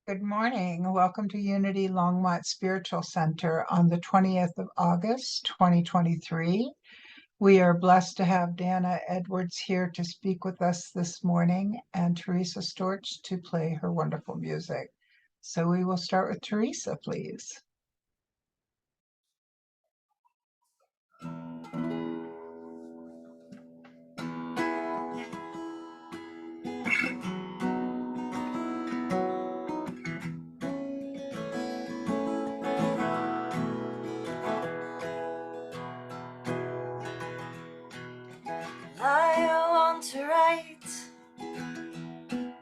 Good morning. Welcome to Unity Longmont Spiritual Center on the 20th of August, 2023. We are blessed to have Dannah Edwards here to speak with us this morning and Teresa Storch to play her wonderful music. So we will start with Teresa, please. I want to write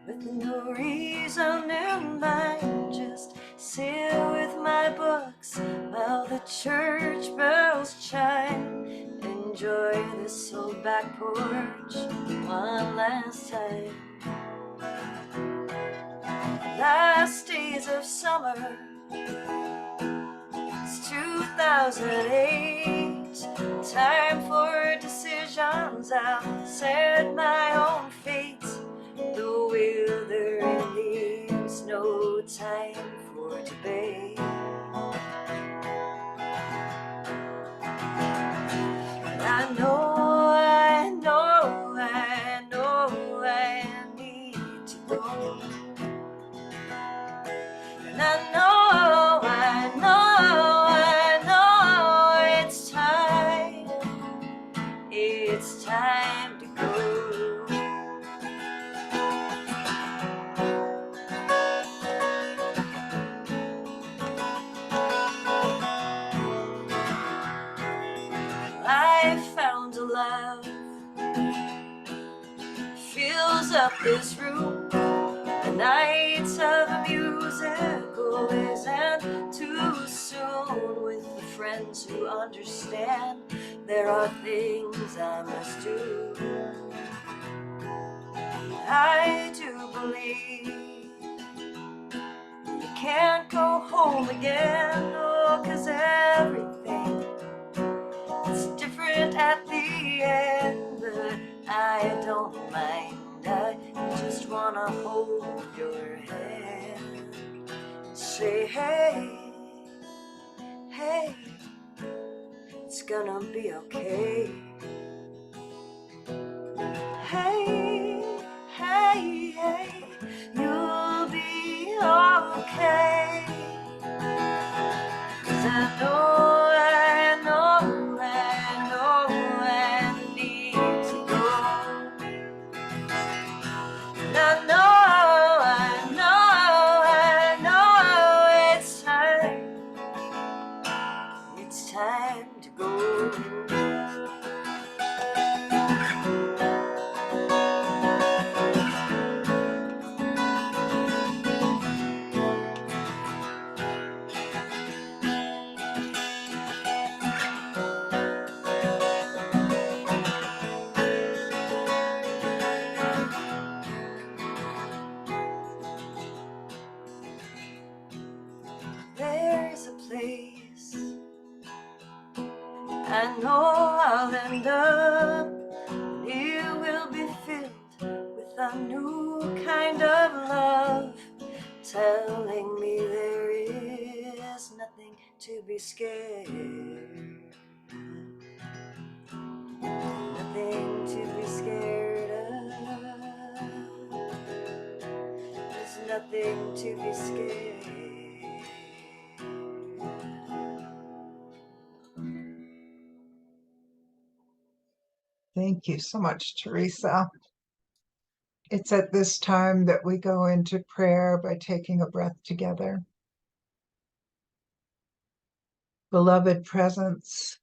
with no reason in mind, just sit with my books while the church bells chime. Enjoy this old back porch one last time. Last days of summer, it's 2008. Time for decisions, I'll set my own fate. The withering leaves, no time for debate. I know I need to go. And I know it's time to go. I found a love fills up this room. The night of music always end too soon. With the friends who understand, there are things I must do. I do believe you can't go home again, oh, 'cause everything is different at the end. But I don't mind, I just wanna hold your hand. Say, hey, hey, it's gonna be okay. Hey, hey, hey, you'll be okay. 'Cause I need to go. And I know it's time to go. There's a place I know I'll end up, and it will be filled with a new kind of love, telling me there is nothing to be scared, nothing to be scared of. There's nothing to be scared. Thank you so much, Teresa. It's at this time that we go into prayer by taking a breath together. Beloved presence,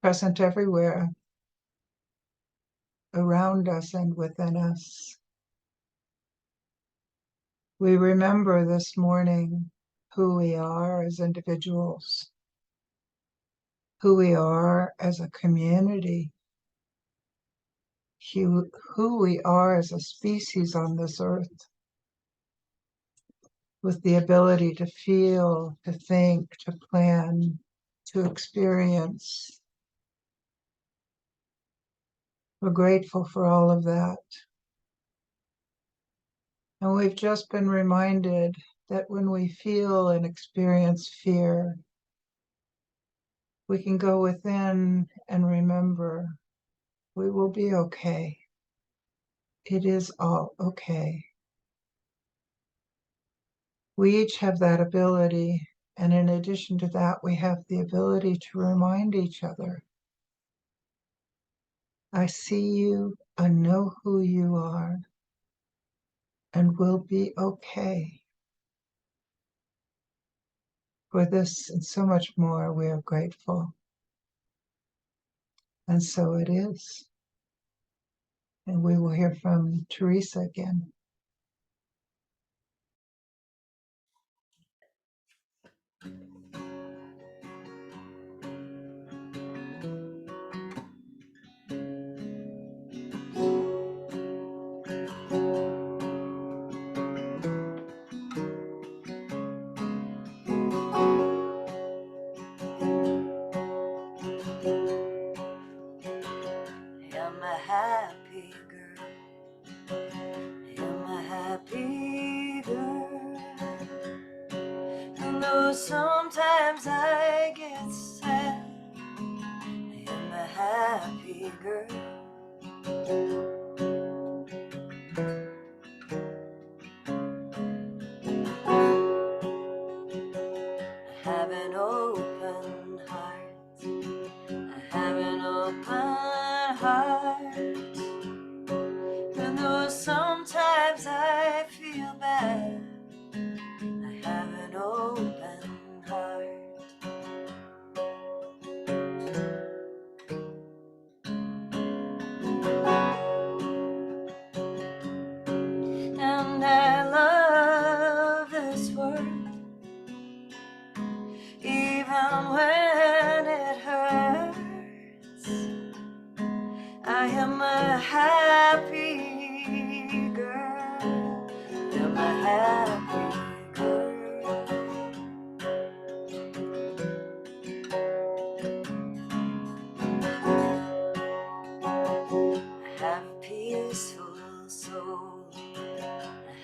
present everywhere, around us and within us. We remember this morning who we are as individuals, who we are as a community, who we are as a species on this earth, with the ability to feel, to think, to plan, to experience. We're grateful for all of that. And we've just been reminded that when we feel and experience fear, we can go within and remember we will be okay. It is all okay. We each have that ability, and in addition to that, we have the ability to remind each other, I see you, I know who you are, and we'll be okay. For this and so much more, we are grateful. And so it is. And we will hear from Teresa again. I'm a happy girl. I'm a happy girl. And though sometimes I get sad, I am a happy girl. I have an open heart. I have an open heart. And though sometimes I feel bad, I have an open heart. And I love this world, even when it hurts. I am a happy girl. I'm a happy girl. I have a peaceful soul. I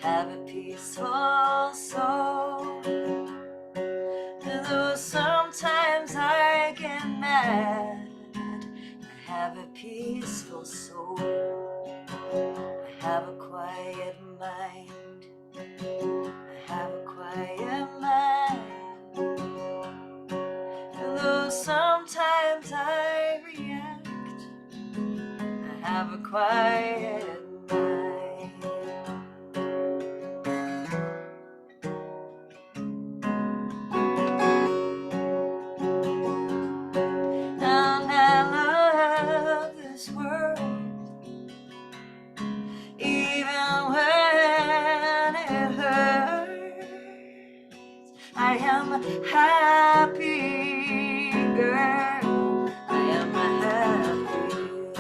have a peaceful soul. And though sometimes I get mad, I have a peaceful soul. I have a quiet mind. I have a quiet mind. And though sometimes I react, I have a quiet mind. And I love this world, even when it hurts. I am a happy girl. I am a happy girl.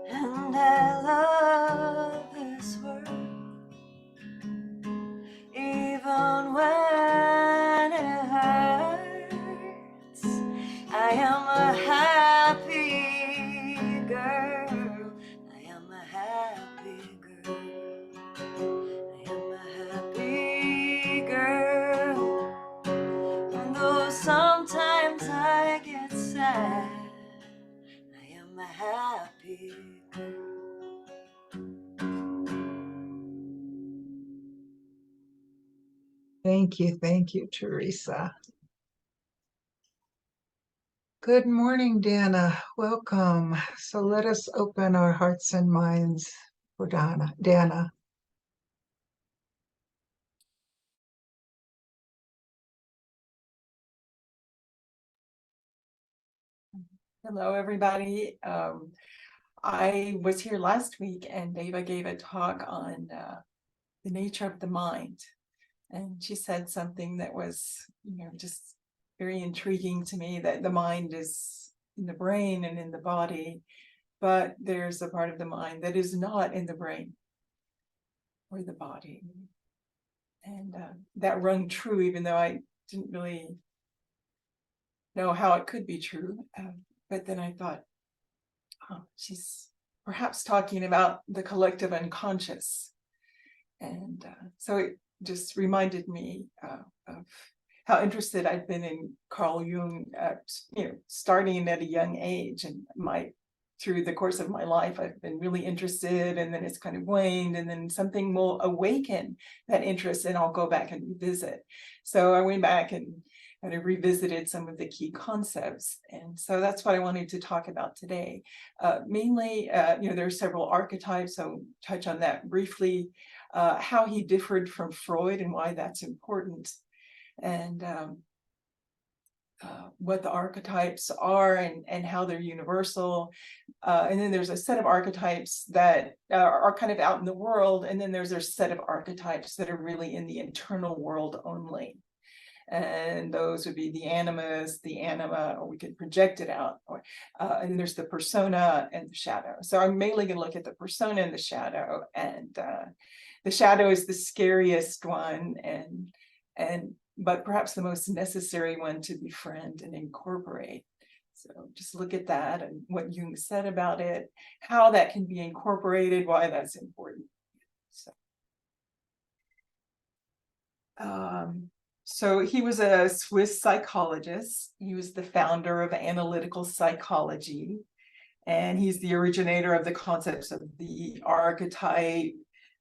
And I love this world, even when it hurts. I am a happy girl. I am a happy girl. I am a happy girl. And though sometimes I get sad, I am a happy girl. Thank you, Teresa. Good morning, Dannah. Welcome. So let us open our hearts and minds for Dannah. Hello, everybody. I was here last week and Deva gave a talk on the nature of the mind. And she said something that was, just very intriguing to me, that the mind is in the brain and in the body, but there's a part of the mind that is not in the brain or the body. And that rung true, even though I didn't really know how it could be true. But then I thought, she's perhaps talking about the collective unconscious. And so it just reminded me of how interested I've been in Carl Jung, starting at a young age. And through the course of my life, I've been really interested, and then it's kind of waned, and then something will awaken that interest, and I'll go back and revisit. So I went back and kind of revisited some of the key concepts. And so that's what I wanted to talk about today. Mainly, there are several archetypes, so touch on that briefly, how he differed from Freud and why that's important, and what the archetypes are and how they're universal. And then there's a set of archetypes that are kind of out in the world, and then there's a set of archetypes that are really in the internal world only. And those would be the animus, the anima, or we could project it out. And there's the persona and the shadow. So I'm mainly going to look at the persona and the shadow. And the shadow is the scariest one, but perhaps the most necessary one to befriend and incorporate. So just look at that and what Jung said about it, how that can be incorporated, why that's important. So he was a Swiss psychologist. He was the founder of analytical psychology, and he's the originator of the concepts of the archetype,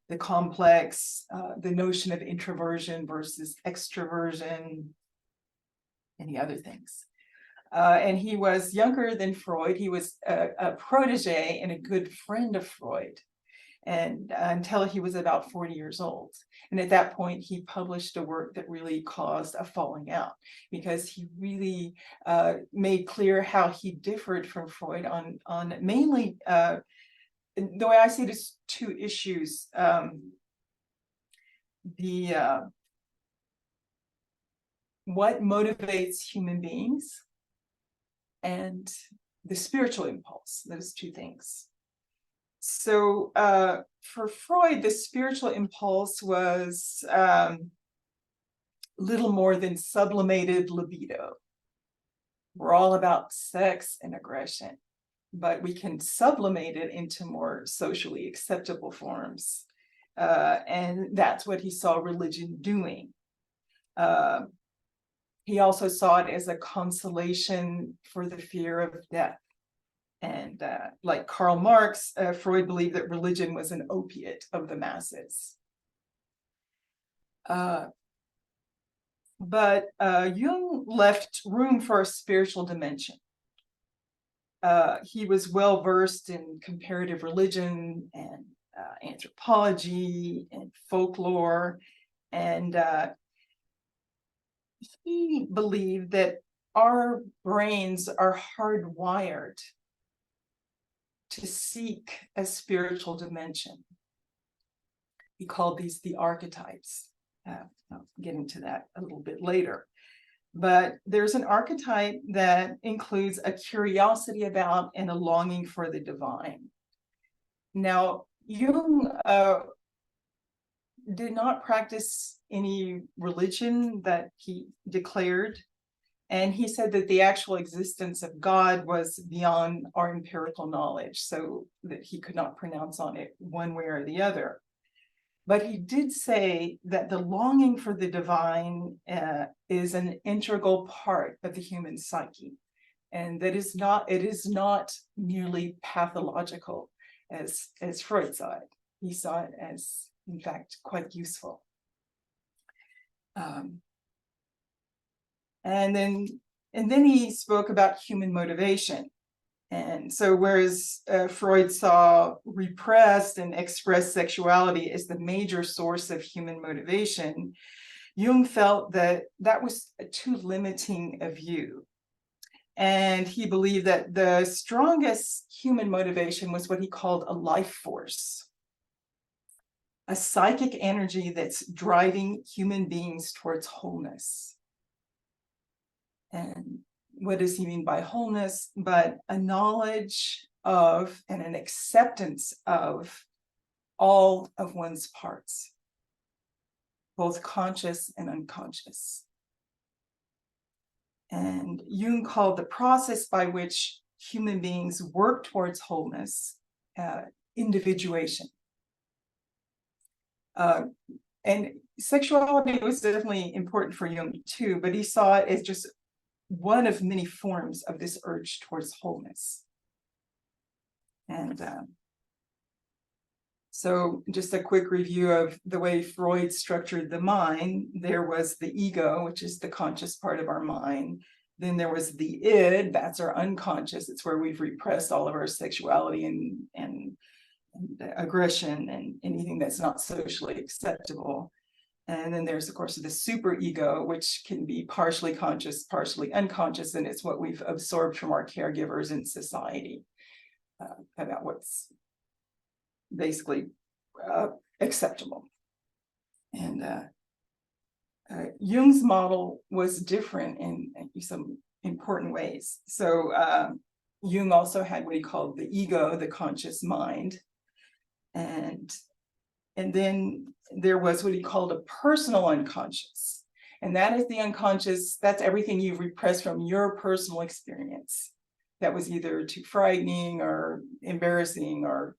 the complex, the notion of introversion versus extroversion, and the other things. And he was younger than Freud. He was a protege and a good friend of Freud, and until he was about 40 years old. And at that point, he published a work that really caused a falling out, because he really made clear how he differed from Freud on mainly, the way I see it is two issues. What motivates human beings and the spiritual impulse, those two things. So for Freud, the spiritual impulse was little more than sublimated libido. We're all about sex and aggression, but we can sublimate it into more socially acceptable forms. And that's what he saw religion doing. He also saw it as a consolation for the fear of death. And like Karl Marx, Freud believed that religion was an opiate of the masses. But Jung left room for a spiritual dimension. He was well versed in comparative religion and anthropology and folklore, and he believed that our brains are hardwired to seek a spiritual dimension. He called these the archetypes. I'll get into that a little bit later. But there's an archetype that includes a curiosity about and a longing for the divine. Now, Jung did not practice any religion that he declared. And he said that the actual existence of God was beyond our empirical knowledge, so that he could not pronounce on it one way or the other. But he did say that the longing for the divine is an integral part of the human psyche, and that it is not merely pathological, as Freud saw it. He saw it as, in fact, quite useful. And then he spoke about human motivation. And so whereas Freud saw repressed and expressed sexuality as the major source of human motivation, Jung felt that that was too limiting a view. And he believed that the strongest human motivation was what he called a life force, a psychic energy that's driving human beings towards wholeness. And what does he mean by wholeness? But a knowledge of and an acceptance of all of one's parts, both conscious and unconscious. And Jung called the process by which human beings work towards wholeness individuation. And sexuality was definitely important for Jung too, but he saw it as just one of many forms of this urge towards wholeness. And so just a quick review of the way Freud structured the mind. There was the ego, which is the conscious part of our mind. Then there was the id, that's our unconscious. It's where we've repressed all of our sexuality and aggression and anything that's not socially acceptable. And then there's, of course, the superego, which can be partially conscious, partially unconscious, and it's what we've absorbed from our caregivers in society about what's basically acceptable. And Jung's model was different in some important ways. So Jung also had what he called the ego, the conscious mind. And then there was what he called a personal unconscious. And that is the unconscious, that's everything you've repressed from your personal experience. That was either too frightening or embarrassing or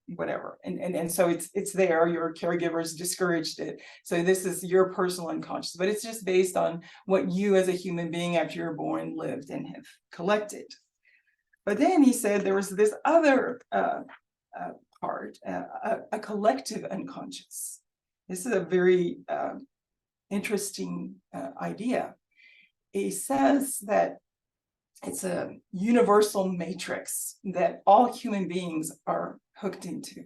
whatever. And so it's there, your caregivers discouraged it. So this is your personal unconscious, but it's just based on what you as a human being after you're born lived and have collected. But then he said there was this other part, a collective unconscious. This is a very interesting idea. He says that it's a universal matrix that all human beings are hooked into.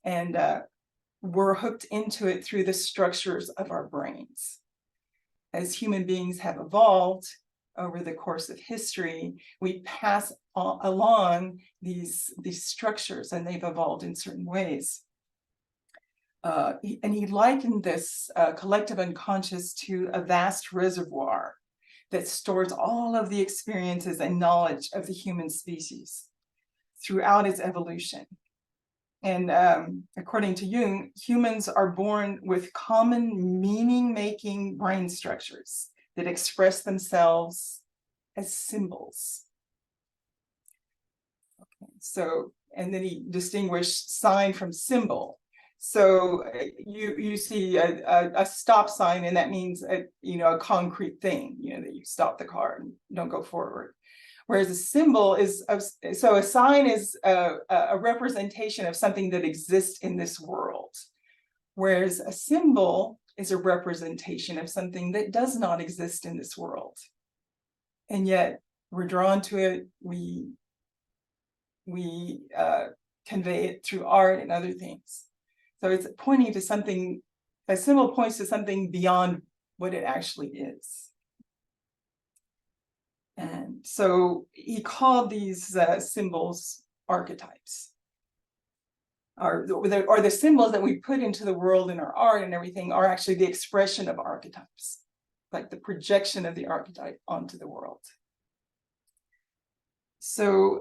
And we're hooked into it through the structures of our brains. As human beings have evolved over the course of history, we pass along these structures, and they've evolved in certain ways. And he likened this collective unconscious to a vast reservoir that stores all of the experiences and knowledge of the human species throughout its evolution. And according to Jung, humans are born with common meaning-making brain structures that express themselves as symbols. Okay, so, and then he distinguished sign from symbol. So you see a stop sign, and that means a concrete thing, that you stop the car and don't go forward. Whereas a symbol is, so a sign is a representation of something that exists in this world. Whereas a symbol is a representation of something that does not exist in this world. And yet we're drawn to it, we convey it through art and other things. So it's pointing to something, a symbol points to something beyond what it actually is. And so he called these symbols archetypes, or the symbols that we put into the world in our art and everything are actually the expression of archetypes, like the projection of the archetype onto the world. So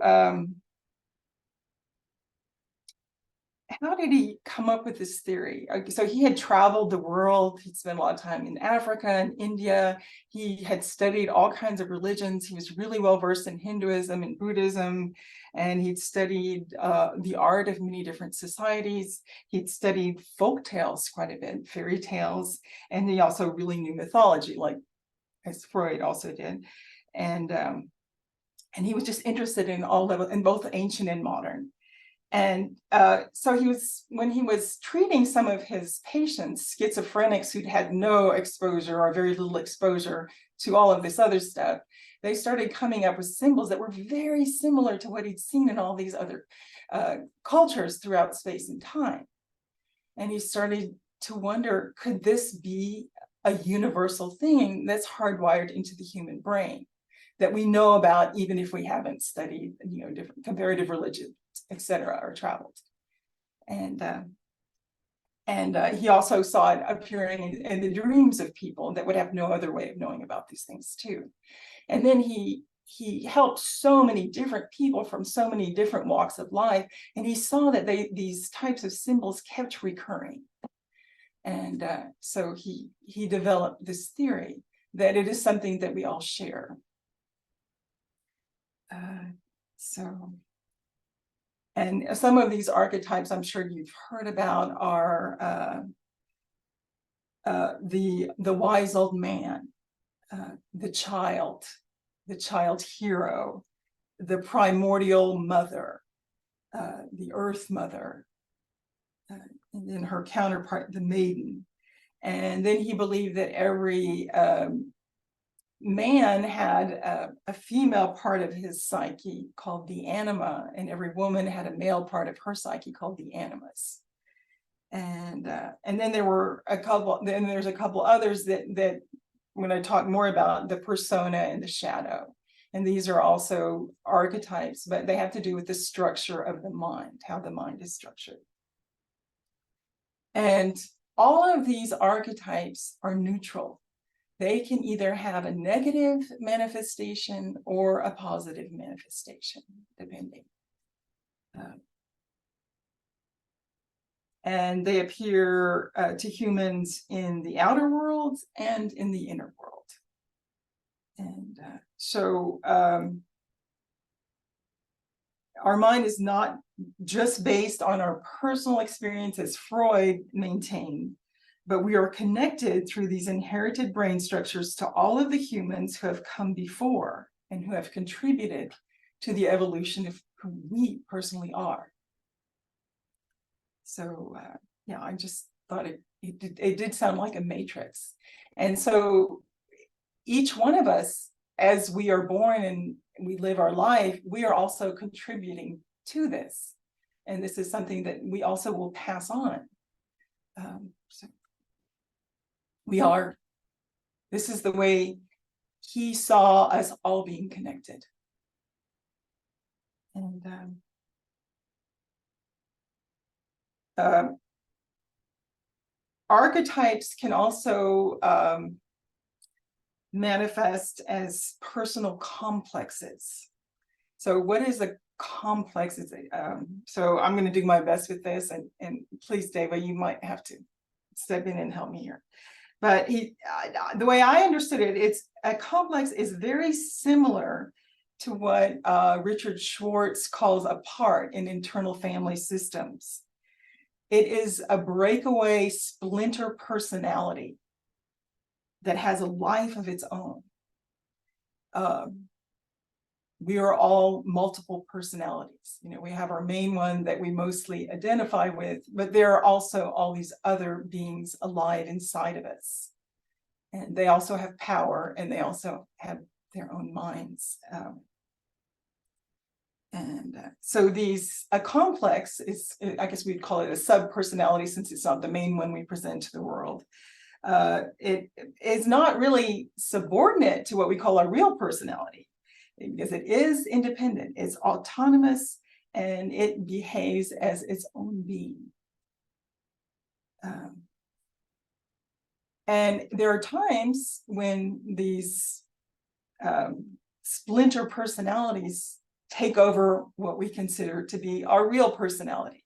how did he come up with this theory? So he had traveled the world. He'd spent a lot of time in Africa and India. He had studied all kinds of religions. He was really well versed in Hinduism and Buddhism, and he'd studied the art of many different societies. He'd studied folk tales quite a bit, fairy tales, and he also really knew mythology, like as Freud also did. And he was just interested in all levels, in both ancient and modern. And so when he was treating some of his patients, schizophrenics who'd had no exposure or very little exposure to all of this other stuff, they started coming up with symbols that were very similar to what he'd seen in all these other cultures throughout space and time. And he started to wonder, could this be a universal thing that's hardwired into the human brain? that we know about, even if we haven't studied, different comparative religions, etc., or traveled. And he also saw it appearing in the dreams of people that would have no other way of knowing about these things too. And then he helped so many different people from so many different walks of life, and he saw that these types of symbols kept recurring. And so he developed this theory that it is something that we all share. And some of these archetypes I'm sure you've heard about are the wise old man, the child hero, the primordial mother, the earth mother, and then her counterpart, the maiden. And then he believed that every man had a female part of his psyche called the anima, and every woman had a male part of her psyche called the animus. And then there's a couple others that I'm going to talk more about, the persona and the shadow. And these are also archetypes, but they have to do with the structure of the mind, how the mind is structured. And all of these archetypes are neutral. They can either have a negative manifestation or a positive manifestation, depending. And they appear to humans in the outer world and in the inner world. And so our mind is not just based on our personal experience, as Freud maintained, but we are connected through these inherited brain structures to all of the humans who have come before and who have contributed to the evolution of who we personally are. So yeah, I just thought it did sound like a matrix. And so each one of us, as we are born and we live our life, we are also contributing to this. And this is something that we also will pass on. So this is the way he saw us all being connected. And archetypes can also manifest as personal complexes. So what is a complex? So I'm going to do my best with this, and please, Deva, you might have to step in and help me here. But the way I understood it, it's a complex is very similar to what Richard Schwartz calls a part in internal family systems. It is a breakaway splinter personality that has a life of its own. We are all multiple personalities. We have our main one that we mostly identify with, but there are also all these other beings alive inside of us. And they also have power, and they also have their own minds. So a complex is, I guess we'd call it a sub-personality, since it's not the main one we present to the world. It is not really subordinate to what we call our real personality, because it is independent, it's autonomous, and it behaves as its own being. And there are times when these splinter personalities take over what we consider to be our real personality.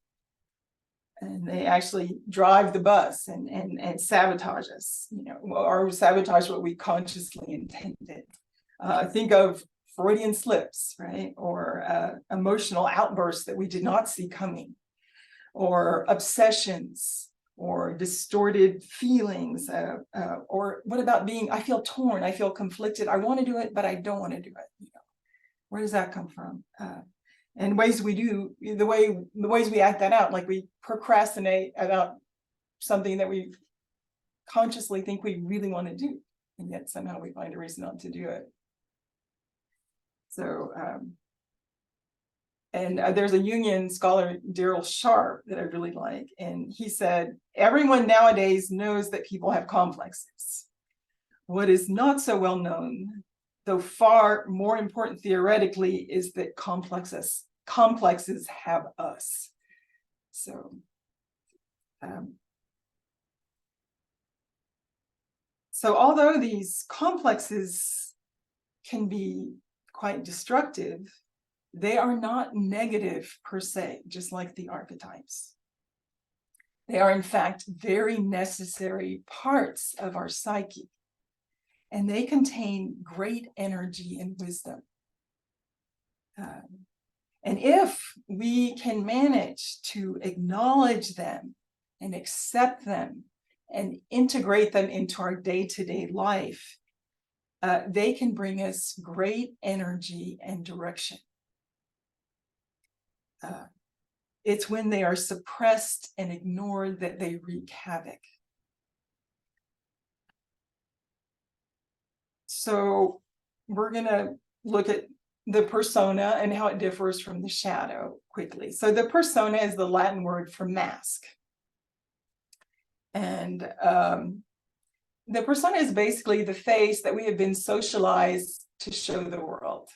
And they actually drive the bus and sabotage us, or sabotage what we consciously intended. Think of Freudian slips, right? Or emotional outbursts that we did not see coming, or obsessions, or distorted feelings, or what about I feel torn, I feel conflicted, I want to do it, but I don't want to do it. Where does that come from? And ways we do, the ways we act that out, like we procrastinate about something that we consciously think we really want to do, and yet somehow we find a reason not to do it. So, and there's a Jungian scholar, Daryl Sharp, that I really like, and he said, everyone nowadays knows that people have complexes. What is not so well known though far more important theoretically, is that complexes have us. So although these complexes can be quite destructive, they are not negative per se, just like the archetypes. They are, in fact, very necessary parts of our psyche, and they contain great energy and wisdom. And if we can manage to acknowledge them and accept them and integrate them into our day-to-day life, they can bring us great energy and direction. It's when they are suppressed and ignored that they wreak havoc. So we're going to look at the persona and how it differs from the shadow quickly. So the persona is the Latin word for mask. And the persona is basically the face that we have been socialized to show the world.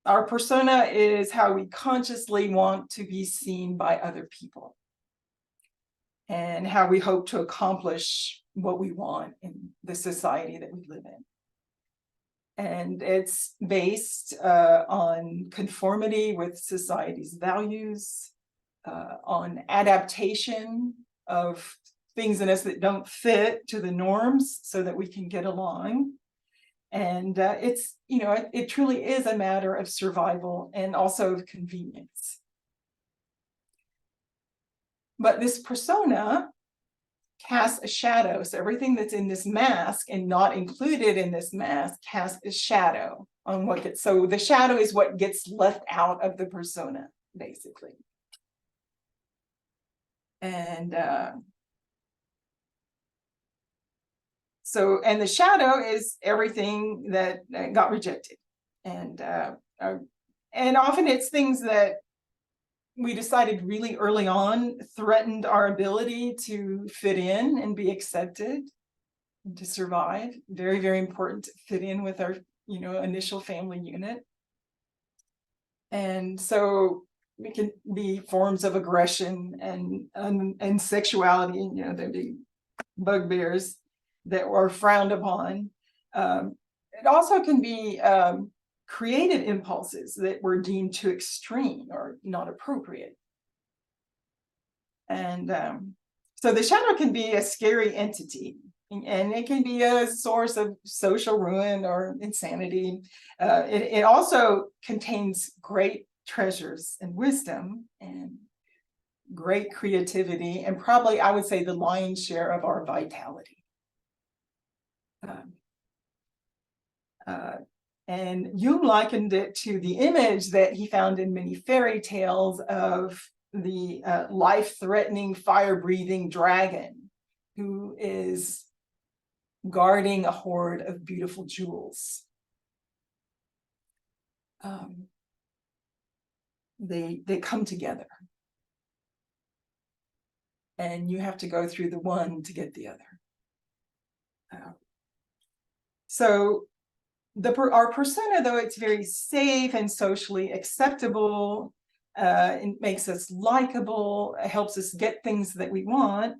Our persona is how we consciously want to be seen by other people, and how we hope to accomplish what we want in the society that we live in. And it's based on conformity with society's values, on adaptation of things in us that don't fit to the norms so that we can get along. And it's, it truly is a matter of survival and also of convenience. But this persona casts a shadow. So everything that's in this mask and not included in this mask casts a shadow on what gets, so the shadow is what gets left out of the persona, basically. And and the shadow is everything that got rejected. And often it's things that we decided really early on threatened our ability to fit in and be accepted and to survive. Very, very important to fit in with our, initial family unit. And so it can be forms of aggression and sexuality, there'd be bugbears that were frowned upon. It also can be creative impulses that were deemed too extreme or not appropriate. And so the shadow can be a scary entity, and it can be a source of social ruin or insanity. It also contains great treasures and wisdom and great creativity, and probably, I would say, the lion's share of our vitality. And Jung likened it to the image that he found in many fairy tales of the life-threatening, fire-breathing dragon who is guarding a hoard of beautiful jewels. They come together, and you have to go through the one to get the other. So our persona, though it's very safe and socially acceptable, it makes us likable, it helps us get things that we want,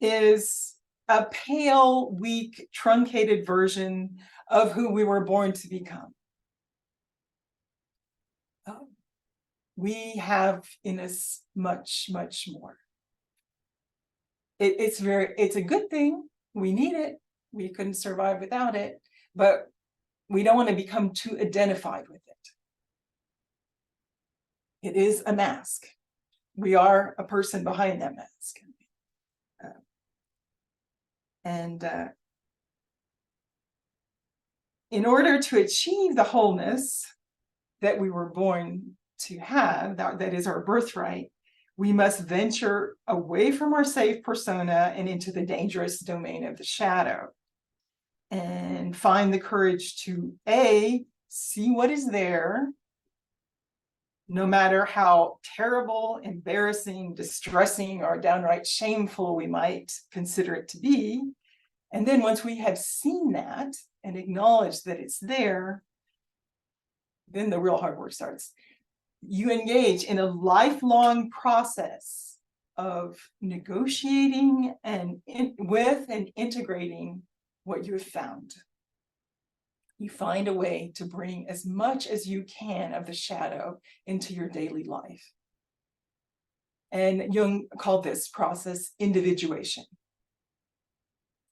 is a pale, weak, truncated version of who we were born to become. We have in us much, much more. It's a good thing. We need it. We couldn't survive without it, but we don't want to become too identified with it. It is a mask. We are a person behind that mask. In order to achieve the wholeness that we were born to have, that is our birthright, we must venture away from our safe persona and into the dangerous domain of the shadow, and find the courage to A, see what is there, no matter how terrible, embarrassing, distressing, or downright shameful we might consider it to be. And then once we have seen that and acknowledged that it's there, then the real hard work starts. You engage in a lifelong process of negotiating with and integrating what you have found. You find a way to bring as much as you can of the shadow into your daily life. And Jung called this process individuation.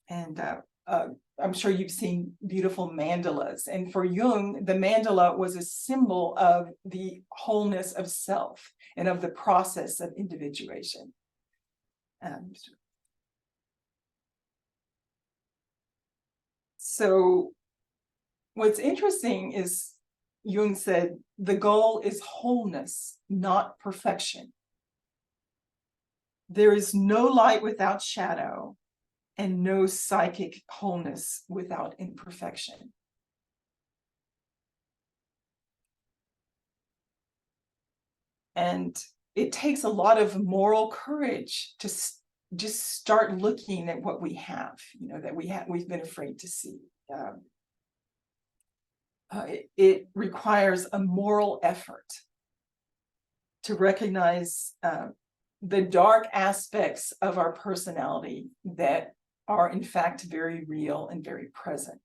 And I'm sure you've seen beautiful mandalas. And for Jung, the mandala was a symbol of the wholeness of self and of the process of individuation. So what's interesting is Jung said, the goal is wholeness, not perfection. There is no light without shadow, and no psychic wholeness without imperfection. And it takes a lot of moral courage to just start looking at what we have, that we've been afraid to see. It requires a moral effort to recognize the dark aspects of our personality that are in fact very real and very present.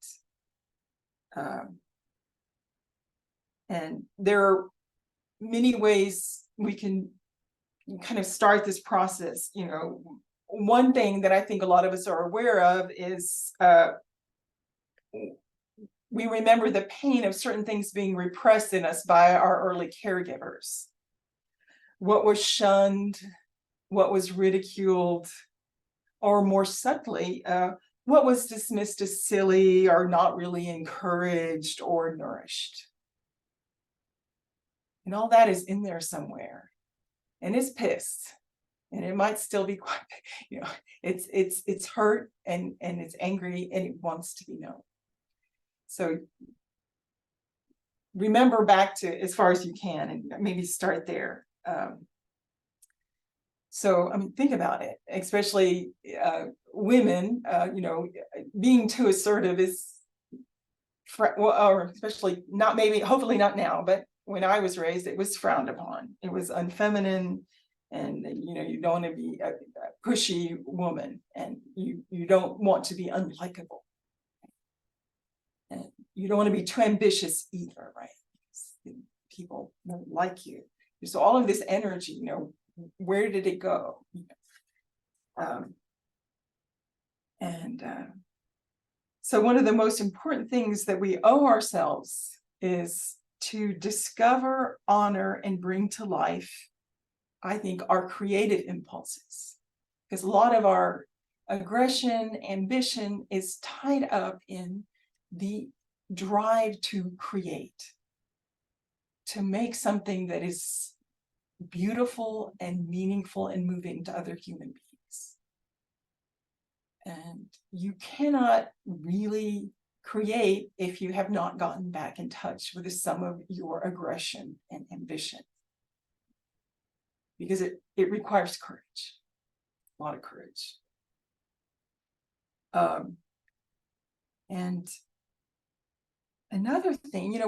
And there are many ways we can kind of start this process. One thing that I think a lot of us are aware of is we remember the pain of certain things being repressed in us by our early caregivers. What was shunned, what was ridiculed, or more subtly, what was dismissed as silly or not really encouraged or nourished. And all that is in there somewhere. And it's pissed. And it might still be quite, it's hurt and it's angry and it wants to be known. So remember back to as far as you can and maybe start there. So, think about it, especially women, being too assertive is, or especially not, hopefully not now, but when I was raised, it was frowned upon. It was unfeminine, and you don't want to be a pushy woman, and you don't want to be unlikable. And you don't want to be too ambitious either, right? Because people don't like you. So all of this energy, where did it go? So one of the most important things that we owe ourselves is to discover, honor, and bring to life, I think, our creative impulses. Because a lot of our aggression, ambition is tied up in the drive to create, to make something that is beautiful and meaningful and moving to other human beings. And you cannot really create if you have not gotten back in touch with the sum of your aggression and ambition. Because it requires courage, a lot of courage. And another thing,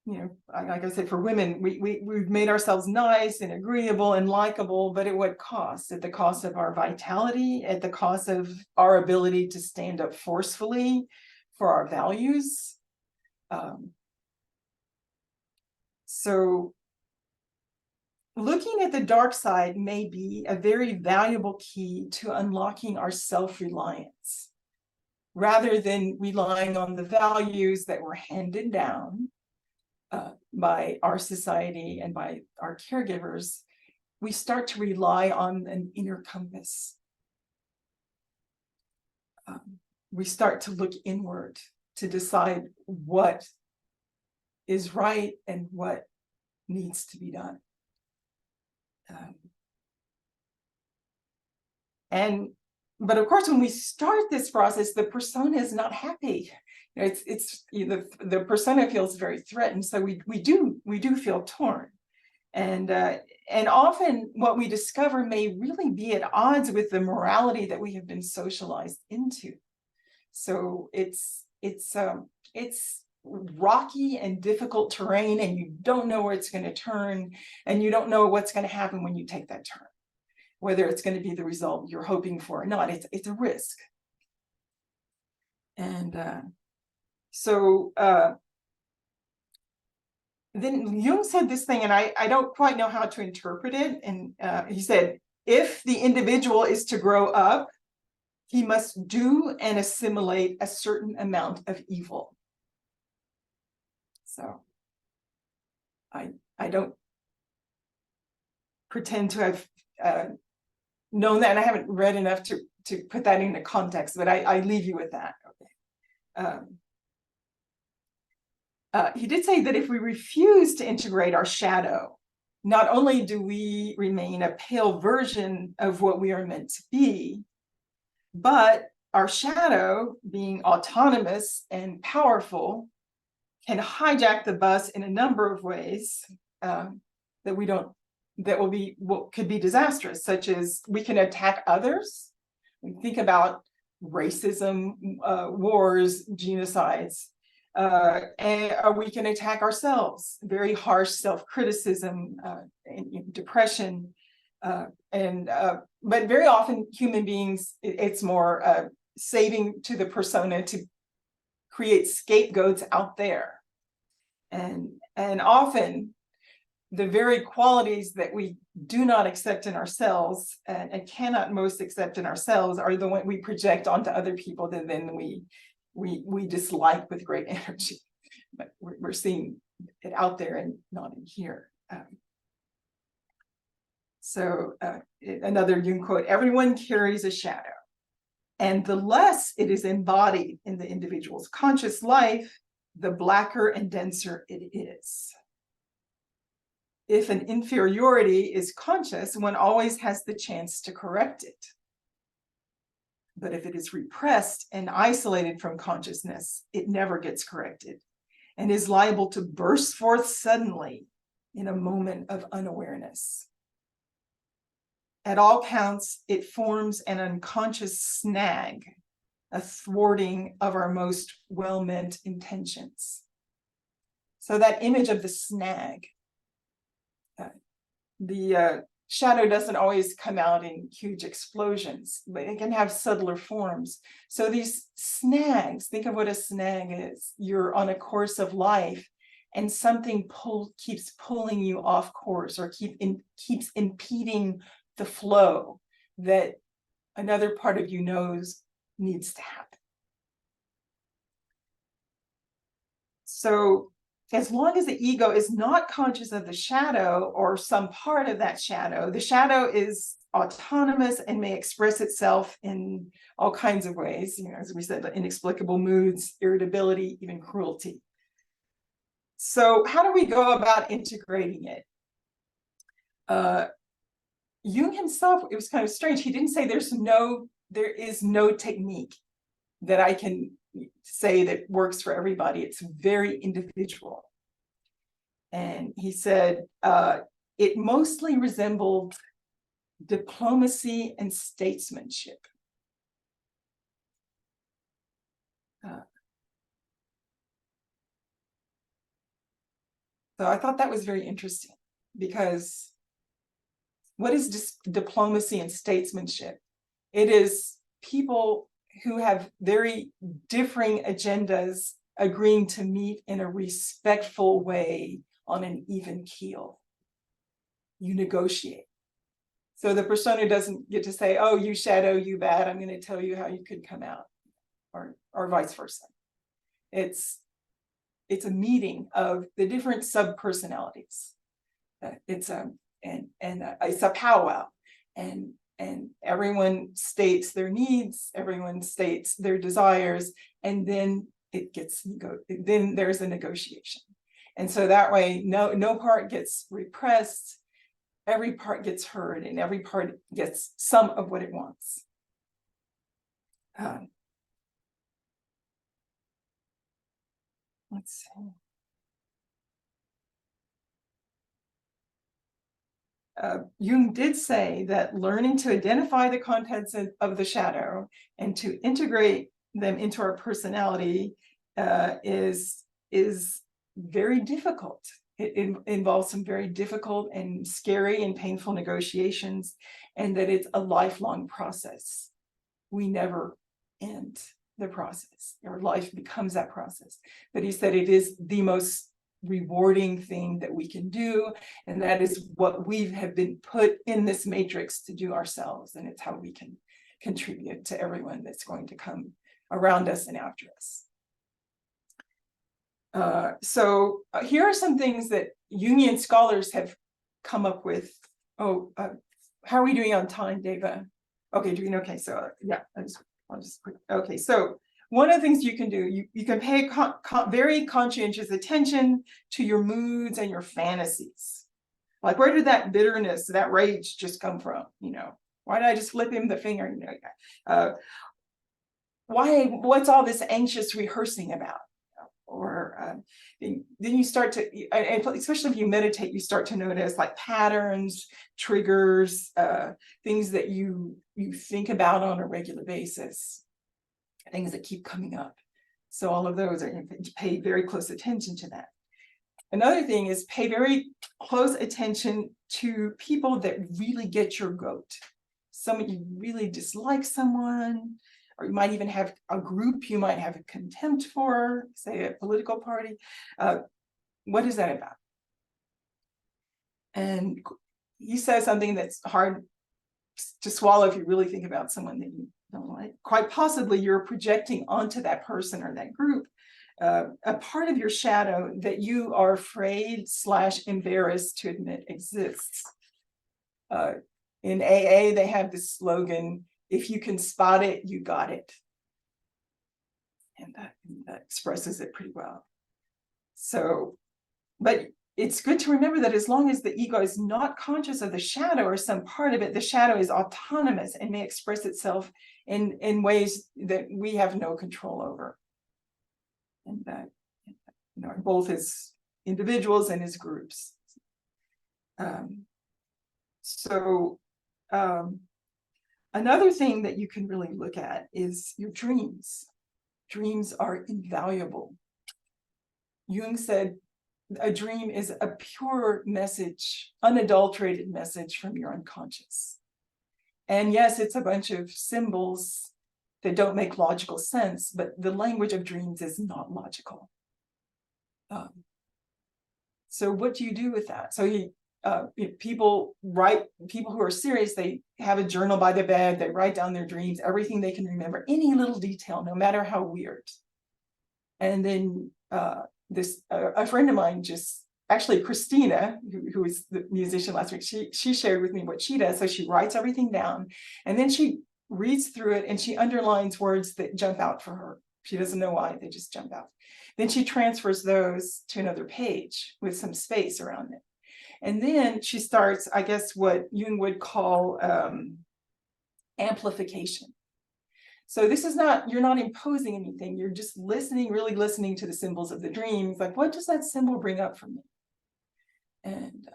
like I said, for women, we've made ourselves nice and agreeable and likable, but at what cost? At the cost of our vitality, at the cost of our ability to stand up forcefully for our values. So looking at the dark side may be a very valuable key to unlocking our self-reliance, rather than relying on the values that were handed down by our society and by our caregivers. We start to rely on an inner compass. We start to look inward to decide what is right and what needs to be done. But of course, when we start this process, the persona is not happy. it's the persona feels very threatened, so we do feel torn, and often what we discover may really be at odds with the morality that we have been socialized into. So it's rocky and difficult terrain, and you don't know where it's going to turn, and you don't know what's going to happen when you take that turn, whether it's going to be the result you're hoping for or not. It's a risk. And then Jung said this thing, and I don't quite know how to interpret it. And he said, if the individual is to grow up, he must do and assimilate a certain amount of evil. So I don't pretend to have known that, and I haven't read enough to put that into context, but I leave you with that. Okay. He did say that if we refuse to integrate our shadow, not only do we remain a pale version of what we are meant to be, but our shadow, being autonomous and powerful, can hijack the bus in a number of ways that could be disastrous, such as we can attack others. We think about racism, wars, genocides, and we can attack ourselves, very harsh self-criticism, and depression, but very often human beings, it's more saving to the persona to create scapegoats out there, and often the very qualities that we do not accept in ourselves and cannot most accept in ourselves are the one we project onto other people that then we dislike with great energy. But we're seeing it out there and not in here. Another Jung quote: everyone carries a shadow, and the less it is embodied in the individual's conscious life, the blacker and denser it is. If an inferiority is conscious, one always has the chance to correct it. But if it is repressed and isolated from consciousness, it never gets corrected and is liable to burst forth suddenly in a moment of unawareness. At all counts, it forms an unconscious snag, a thwarting of our most well-meant intentions. So that image of the snag, the shadow doesn't always come out in huge explosions, but it can have subtler forms. So these snags, think of what a snag is. You're on a course of life and something keeps pulling you off course, or keeps impeding the flow that another part of you knows needs to happen. So as long as the ego is not conscious of the shadow or some part of that shadow, the shadow is autonomous and may express itself in all kinds of ways, as we said, inexplicable moods, irritability, even cruelty. So how do we go about integrating it? Jung himself, it was kind of strange. He didn't say there is no technique that I can say that works for everybody. It's very individual. And he said it mostly resembled diplomacy and statesmanship. So I thought that was very interesting, because what is diplomacy and statesmanship? It is people who have very differing agendas agreeing to meet in a respectful way on an even keel. You negotiate. So the persona doesn't get to say, oh, you shadow, you bad, I'm going to tell you how you could come out, or vice versa. It's a meeting of the different sub-personalities. It's a powwow, and everyone states their needs, everyone states their desires, and then then there's a negotiation. And so that way, no part gets repressed, every part gets heard, and every part gets some of what it wants. let's see. Jung did say that learning to identify the contents of the shadow and to integrate them into our personality is very difficult. It involves some very difficult and scary and painful negotiations, and that it's a lifelong process. We never end the process. Our life becomes that process. But he said it is the most rewarding thing that we can do, and that is what we have been put in this matrix to do ourselves, and it's how we can contribute to everyone that's going to come around us and after us. So here are some things that Jungian scholars have come up with. How are we doing on time, Deva? Okay, doing okay. So yeah, I'll just okay. So one of the things you can do, you can pay very conscientious attention to your moods and your fantasies. Like, where did that bitterness, that rage just come from? You know, why did I just flip him the finger? You know, what's all this anxious rehearsing about? Or then you start to, and especially if you meditate, you start to notice like patterns, triggers, things that you think about on a regular basis, things that keep coming up. So all of those are, pay very close attention to that. Another thing is pay very close attention to people that really get your goat. Someone you really dislike someone, or you might even have a group you might have a contempt for, say a political party. What is that about? And he says something that's hard to swallow if you really think about someone that you don't like. Quite possibly you're projecting onto that person or that group a part of your shadow that you are afraid / embarrassed to admit exists. In AA, they have this slogan, if you can spot it, you got it. And that expresses it pretty well. So, but it's good to remember that as long as the ego is not conscious of the shadow or some part of it, the shadow is autonomous and may express itself in ways that we have no control over. And that, you know, both as individuals and as groups. Another thing that you can really look at is your dreams. Dreams are invaluable. Jung said a dream is a pure message, unadulterated message from your unconscious. And yes, it's a bunch of symbols that don't make logical sense, but the language of dreams is not logical. So what do you do with that? So people who are serious, they have a journal by their bed, they write down their dreams, everything they can remember, any little detail, no matter how weird. And then a friend of mine actually Christina, who was the musician last week, she shared with me what she does. So she writes everything down, and then she reads through it and she underlines words that jump out for her. She doesn't know why, they just jump out. Then she transfers those to another page with some space around it. And then she starts, I guess, what Jung would call amplification. So this is not, you're not imposing anything, you're just listening, really listening to the symbols of the dreams. Like, what does that symbol bring up for me? And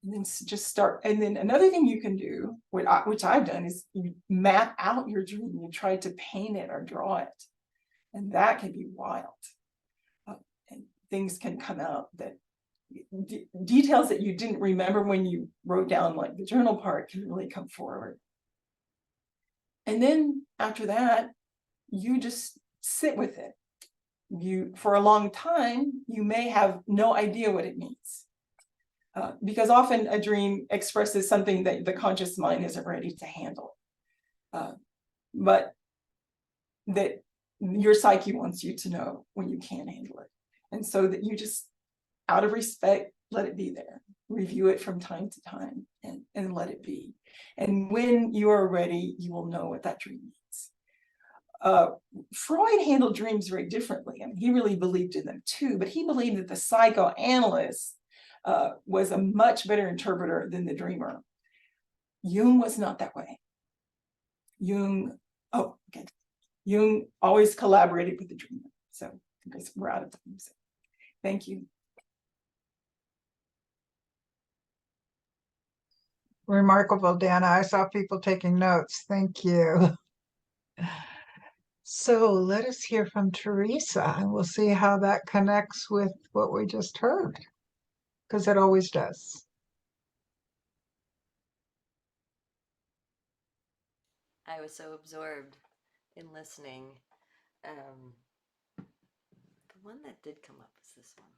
then just start. And then another thing you can do, which I've done, is you map out your dream. You try to paint it or draw it. And that can be wild. And things can come out that details that you didn't remember when you wrote down, like the journal part, can really come forward. And then after that, you just sit with it. For a long time, you may have no idea what it means. Because often a dream expresses something that the conscious mind isn't ready to handle. But that your psyche wants you to know when you can't handle it. And so that you just, out of respect, let it be there. Review it from time to time and let it be. And when you are ready, you will know what that dream means. Freud handled dreams very differently. I mean, he really believed in them too, but he believed that the psychoanalyst was a much better interpreter than the dreamer. Jung was not that way. Jung always collaborated with the dreamer. So Because we're out of time. So thank you. Remarkable, Dannah. I saw people taking notes. Thank you. So let us hear from Teresa, and we'll see how that connects with what we just heard, because it always does. I was so absorbed in listening. The one that did come up was this one.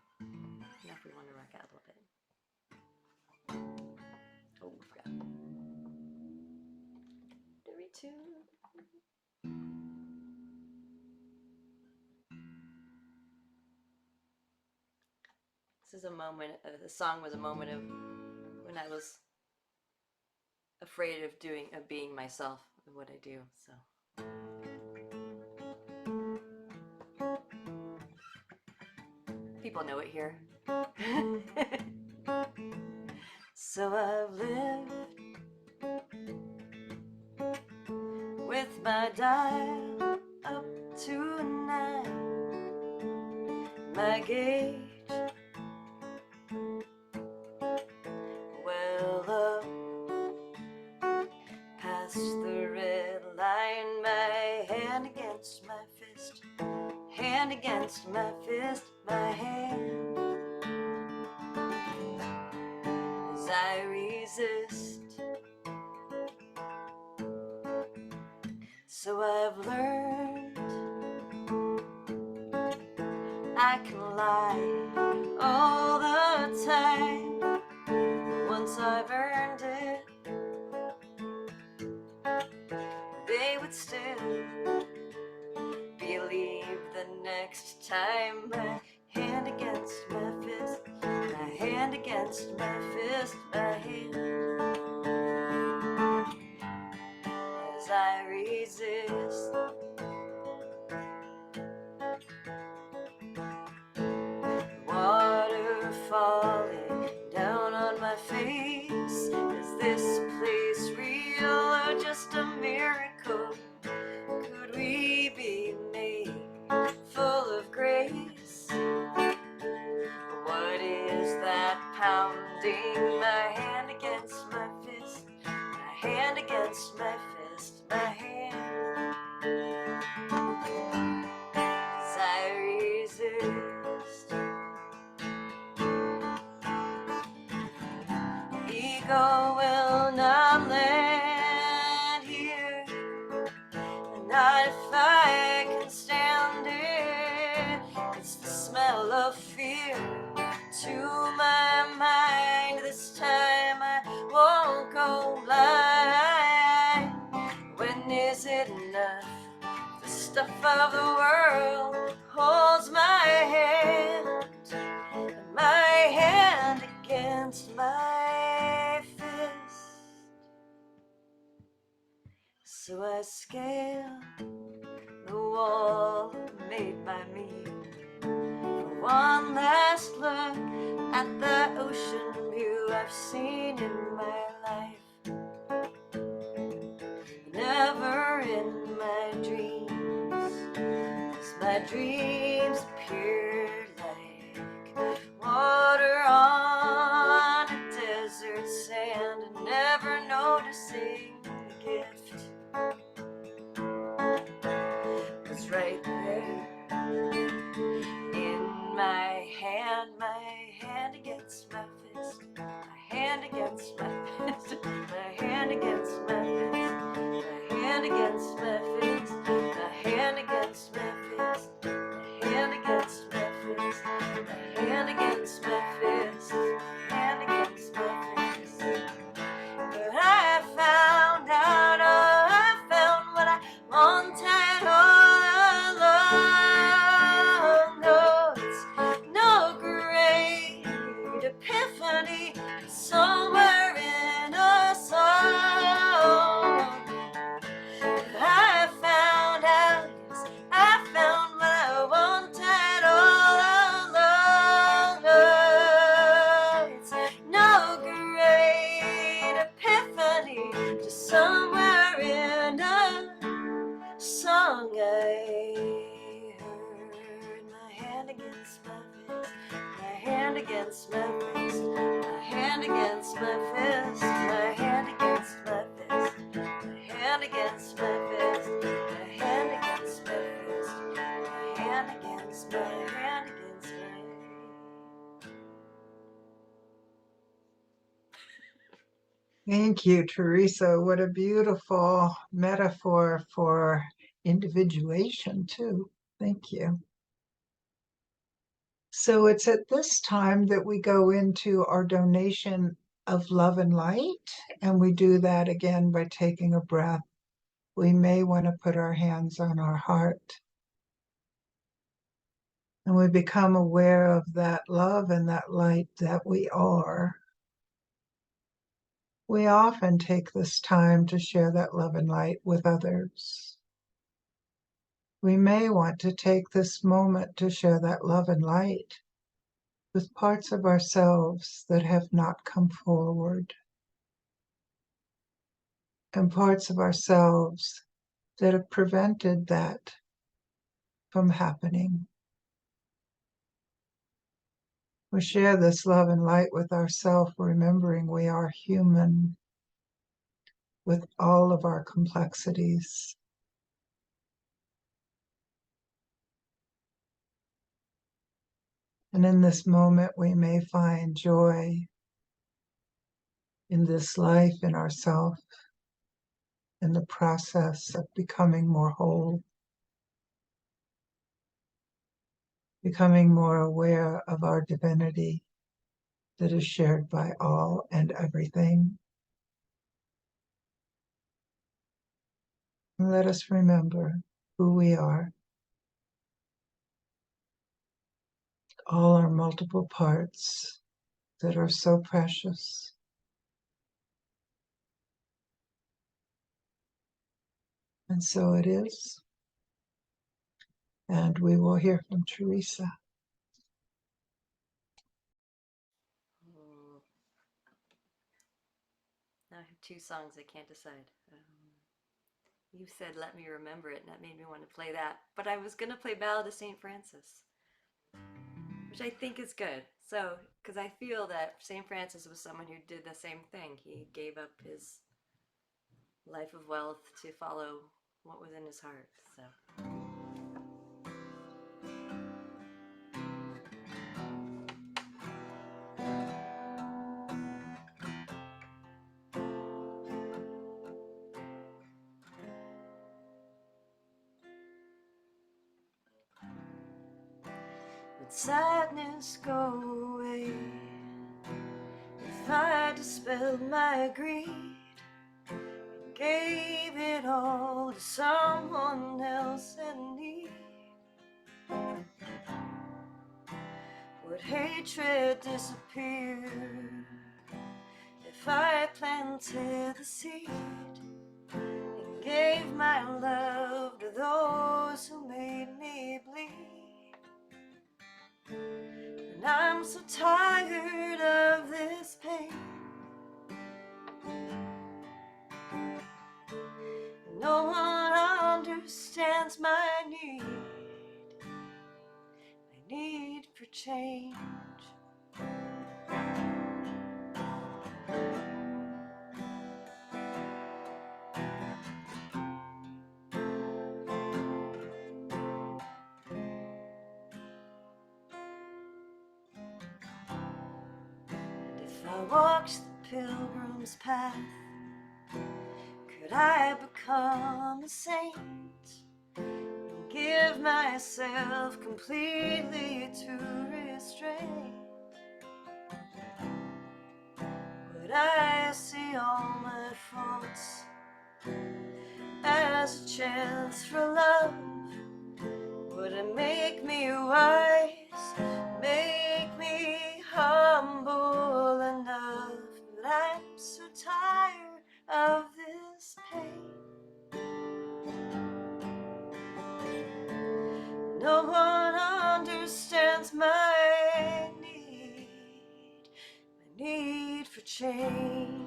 Now if we want to rock out a little bit. Oh, I forgot. 32. This is a moment, the song was a moment of when I was afraid of being myself and what I do, so. People know it here. So I've lived with my dial up to 9, my gauge well up past the red line, my hand against my fist, hand against my fist, my hand as I resist. So I've learned I can lie all the time. Once I've earned it, they would still believe the next time. My hand against my fist, my hand against my fist, my hand as I resist. Water falling down on my face. Is this place real or just a miracle? Could we be made full of grace? What is that pounding? My hand against my fist, my hand against my fist, my hand as I resist. Ego will not land here, not if I can stand it. It's the smell of fear to my mind. This time I won't go blind. When is it enough? The stuff of the world holds my hand, and my hand against my fist. So I scale the wall made by me for one last look at the ocean view I've seen in my life. Never in my dreams, 'cause my dreams appeared like water on a desert sand, and never noticing the gift was right there in my hand against my fist, my hand against my fist, my hand against my fist, my hand against my fist, my hand against my fist, my hand against my fist, my hand against my fist, hand against my fist. But I found out, oh, I found what I wanted all along. No, it's no great epiphany somewhere in a song. I found out, yes, I found what I wanted all along. Oh, it's no great epiphany, just somewhere in a song I heard. My my fist, my hand against my fist, my hand against my fist, my hand against my fist, my hand against my hand against my. Thank you, Teresa. What a beautiful metaphor for individuation, too. Thank you. So it's at this time that we go into our donation of love and light, and we do that again by taking a breath. We may want to put our hands on our heart, and we become aware of that love and that light that we are. We often take this time to share that love and light with others. We may want to take this moment to share that love and light with parts of ourselves that have not come forward, and parts of ourselves that have prevented that from happening. We share this love and light with ourselves, remembering we are human with all of our complexities. And in this moment, we may find joy in this life, in ourself, in the process of becoming more whole, becoming more aware of our divinity that is shared by all and everything. And let us remember who we are, all our multiple parts that are so precious. And so it is. And we will hear from Teresa. Now I have two songs I can't decide. You said "Let Me Remember It," and that made me want to play that. But I was gonna play "Ballad of Saint Francis," which I think is good. So, because I feel that Saint Francis was someone who did the same thing. He gave up his life of wealth to follow what was in his heart. So. Would sadness go away if I dispelled my greed and gave it all to someone else in need? Would hatred disappear if I planted the seed and gave my love to those who made me bleed? And I'm so tired of this pain. No one understands my need for change. And if I walked the pilgrim's path, could I become a saint and give myself completely to restraint? Would I see all my faults as a chance for love? Would it make me wise, make me humble enough? But I'm so tired of this pain. No one understands my need for change.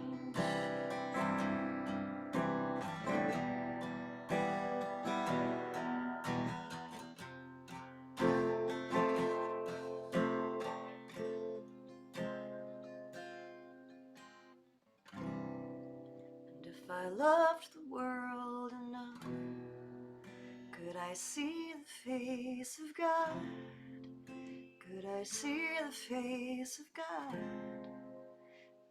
if I loved the world enough, could I see the face of God? Could I see the face of God?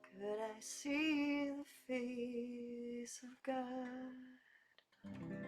Could I see the face of God?